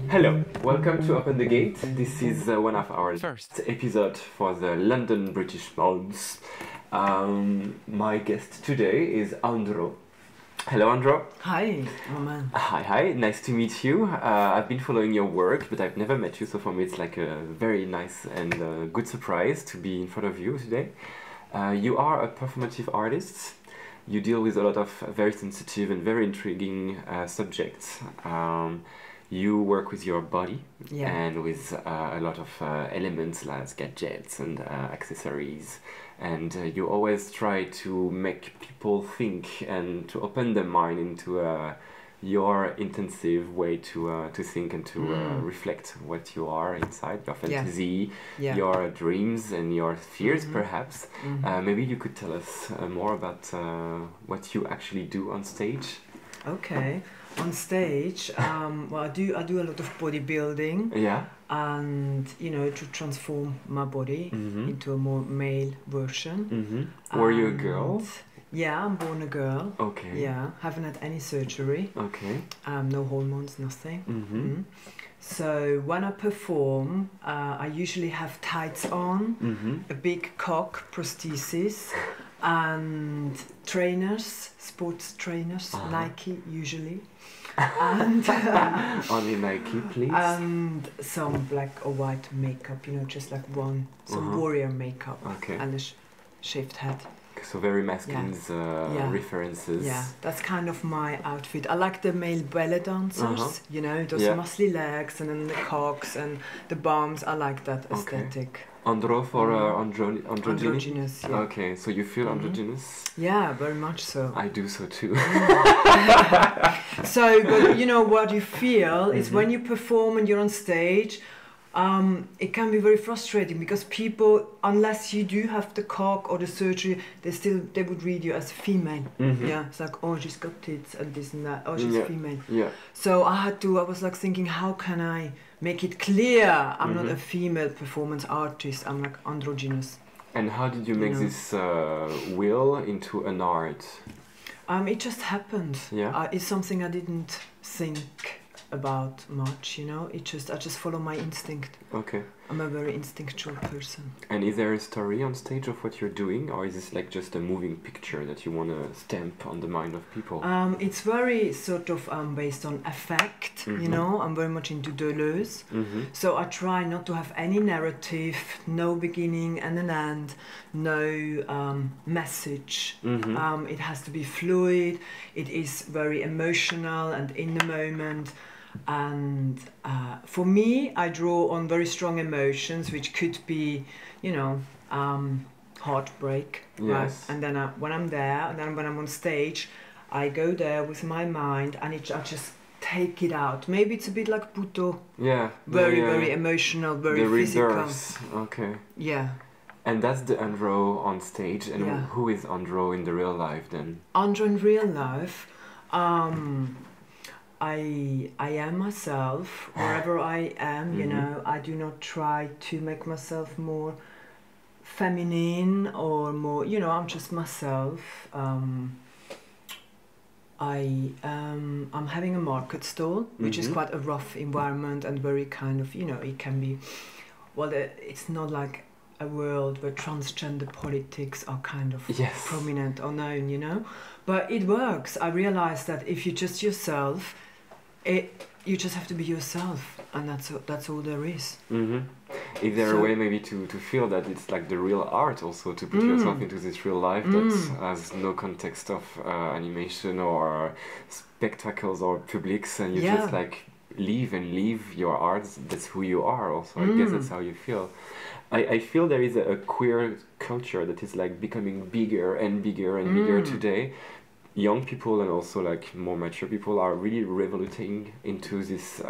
Hello, welcome to Open the Gate. This is one of our first episodes for the London British Modes. My guest today is Andro. Hello, Andro. Hi, Roman. Hi, nice to meet you. I've been following your work, but I've never met you, so for me it's like a very nice and good surprise to be in front of you today. You are a performative artist. You deal with a lot of very sensitive and very intriguing subjects. You work with your body and with a lot of elements like gadgets and accessories, and you always try to make people think and to open their mind into your intensive way to think and to reflect what you are inside, your fantasy, your dreams and your fears perhaps. Maybe you could tell us more about what you actually do on stage. Okay. On stage, well, I do a lot of bodybuilding, and to transform my body into a more male version. Were you a girl? Yeah, I'm born a girl. Okay. Yeah, haven't had any surgery. Okay. No hormones, nothing. So when I perform, I usually have tights on, a big cock prosthesis, and trainers, sports trainers, Nike usually. And only Nike, please. And some black or white makeup, just like some warrior makeup, and a shaved head. So very masculine references. Yeah, that's kind of my outfit. I like the male ballet dancers, those muscly legs and then the cocks and the bums. I like that aesthetic. Andro for androgynous. Yeah. Okay, so you feel androgynous? Yeah, very much so. I do so too. So, but what you feel is when you perform and you're on stage, it can be very frustrating because people, unless you do have the cock or the surgery, they would read you as female. Yeah, it's like, oh, she's got tits and this and that. Oh, she's female. Yeah. So I was like thinking, how can I make it clear I'm not a female performance artist? I'm like androgynous. And how did you make this will into an art? It just happened. Yeah. It's something I didn't think about much, I just follow my instinct. Okay. I'm a very instinctual person. And is there a story on stage of what you're doing, or is this like just a moving picture that you want to stamp on the mind of people? It's very sort of based on affect, I'm very much into Deleuze. So I try not to have any narrative, no beginning and an end, no message. It has to be fluid, it is very emotional and in the moment. And for me, I draw on very strong emotions, which could be, heartbreak. Right? And then when I'm there, and then when I'm on stage, I go there with my mind, and I just take it out. Maybe it's a bit like Buto. Yeah. Very emotional, very physical. Reverse. Okay. Yeah. And that's the Andro on stage. And who is Andro in the real life then? Andro in real life, I am myself wherever I am. I do not try to make myself more feminine or more, I'm just myself. I'm having a market stall, which is quite a rough environment and very kind of, it can be, well, it's not like a world where transgender politics are kind of prominent or known, but it works. I realized that if you're just yourself, you just have to be yourself, and that's all there is. Is there a way maybe to feel that it's like the real art also, to put yourself into this real life that has no context of animation or spectacles or publics, and you just like live your art? That's who you are also. I guess that's how you feel. I feel there is a queer culture that is like becoming bigger and bigger and bigger today. young people and also like more mature people are really revoluting into this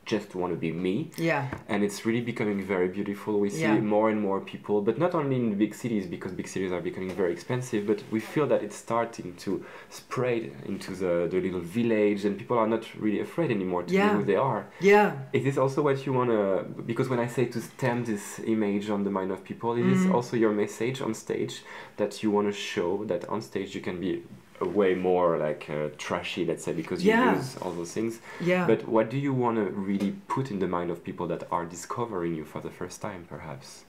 just want to be me. Yeah. And it's really becoming very beautiful. We see more and more people, but not only in the big cities, because big cities are becoming very expensive, but we feel that it's starting to spread into the little village, and people are not really afraid anymore to be who they are. Yeah. Is this also what you want to, because when I say to stamp this image on the mind of people, is this also your message on stage, that you want to show that on stage you can be way more like trashy, let's say, because you use all those things. Yeah. But what do you want to really put in the mind of people that are discovering you for the first time, perhaps?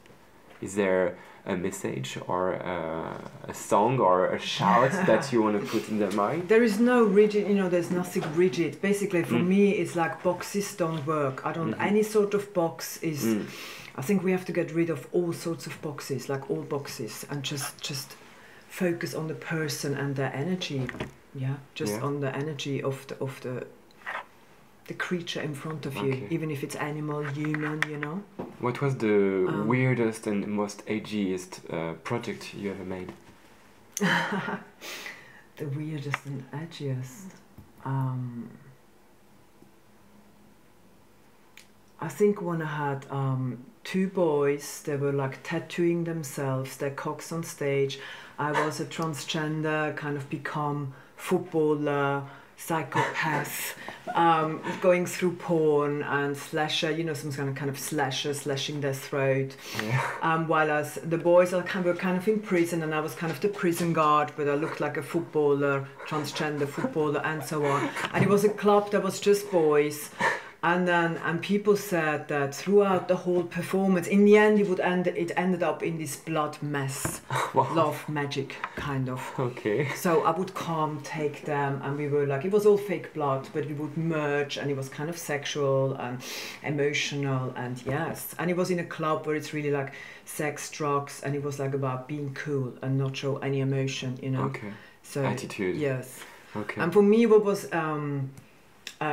Is there a message or a song or a shout that you want to put in their mind? There is no rigid, there's nothing rigid. Basically, for me, it's like boxes don't work. I don't, any sort of box is, I think we have to get rid of all sorts of boxes, like all boxes, and just focus on the person and their energy, on the energy of the creature in front of you, even if it's animal, human, What was the weirdest and most edgiest project you ever made? The weirdest and edgiest? I think when I had two boys, they were like tattooing themselves, their cocks on stage. I was a transgender, kind of become footballer, psychopath, going through porn and slasher, some kind of slasher slashing their throat. While as the boys were kind of in prison, and I was kind of the prison guard, but I looked like a footballer, transgender footballer, and so on. And it was a club that was just boys. And people said that throughout the whole performance, in the end, it ended up in this blood mess, love magic kind of. Okay. So I would come, take them, and we were like, it was all fake blood, but it would merge, and it was kind of sexual and emotional, and and it was in a club where it's really like sex, drugs, and it was like about being cool and not show any emotion, Okay. So attitude. Yes. Okay. And for me, what was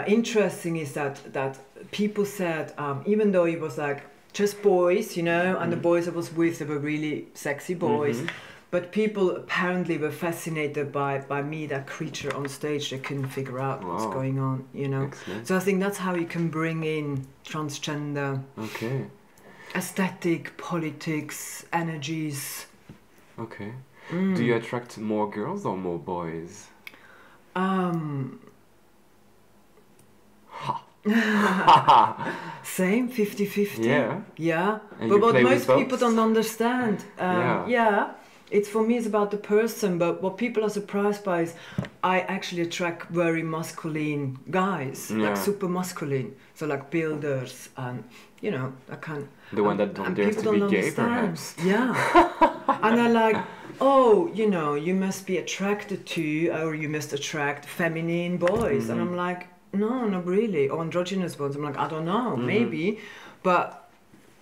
interesting is that people said, even though it was like just boys, and the boys I was with, they were really sexy boys, but people apparently were fascinated by me, that creature on stage. They couldn't figure out what's going on, Excellent. So I think that's how you can bring in transgender aesthetic, politics, energies. Okay. Do you attract more girls or more boys? Same, 50-50. Yeah. And but what most people don't understand, it's for me, it's about the person. But what people are surprised by is I actually attract very masculine guys, like super masculine. So like builders and that kind. The one that don't dare to be gay, perhaps. Yeah. And they're like, oh, you must be attracted to, or you must attract feminine boys. And I'm like, no, not really. Or androgynous ones. I'm like, I don't know, maybe. But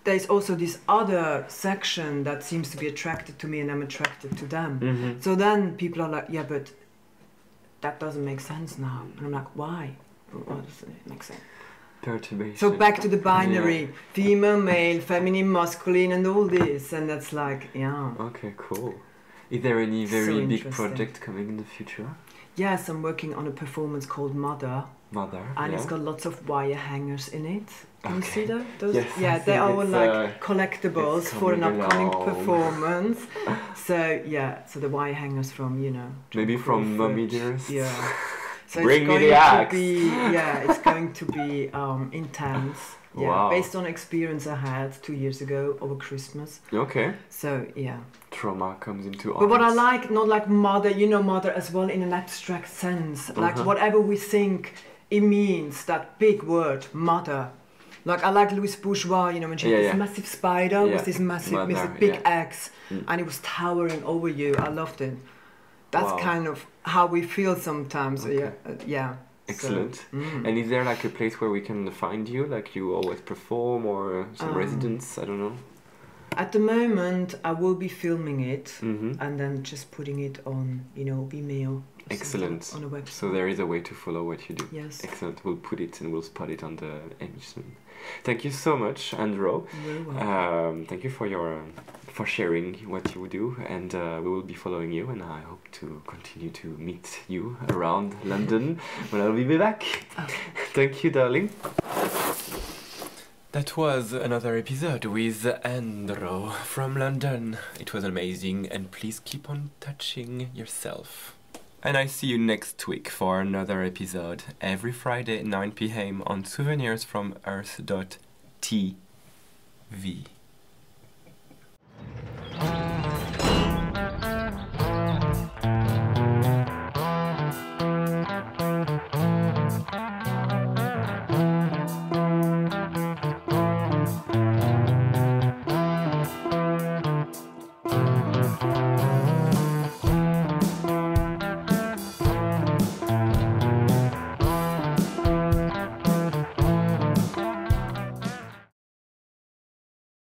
there's also this other section that seems to be attracted to me, and I'm attracted to them. So then people are like, yeah, but that doesn't make sense now. And I'm like, why? Why doesn't it make sense? Perturbation. So back to the binary, female, male, feminine, masculine, and all this. And that's like, Okay, cool. Is there any very big project coming in the future? Yes, I'm working on a performance called Mother. And it's got lots of wire hangers in it. Can you see those? Yes, they are all like collectibles for an upcoming performance. So so the wire hangers from maybe from Mummy Dearest. Yeah. So Bring me the axe. It's going to be intense. Yeah, wow. Based on experience I had 2 years ago over Christmas. Okay. So trauma comes into art. But what I like, not like mother, mother as well in an abstract sense. Like whatever we think it means, that big word, mother. Like I like Louise Bourgeois, when she had this massive spider with this massive big axe, and it was towering over you. I loved it. That's kind of how we feel sometimes. Okay. Excellent. So, and is there like a place where we can find you? Like you always perform, or some residence? I don't know. At the moment, I will be filming it and then just putting it on, Vimeo. Excellent. On a website. So there is a way to follow what you do. Yes. Excellent. We'll put it and we'll spot it on the image soon. Thank you so much, Andro. You're welcome. Thank you for your for sharing what you do, and we will be following you, and I hope to continue to meet you around London when I'll be back. Oh. Thank you, darling. That was another episode with Andro from London. It was amazing, and please keep on touching yourself. And I see you next week for another episode, every Friday at 9 p.m. on souvenirsfromearth.tv.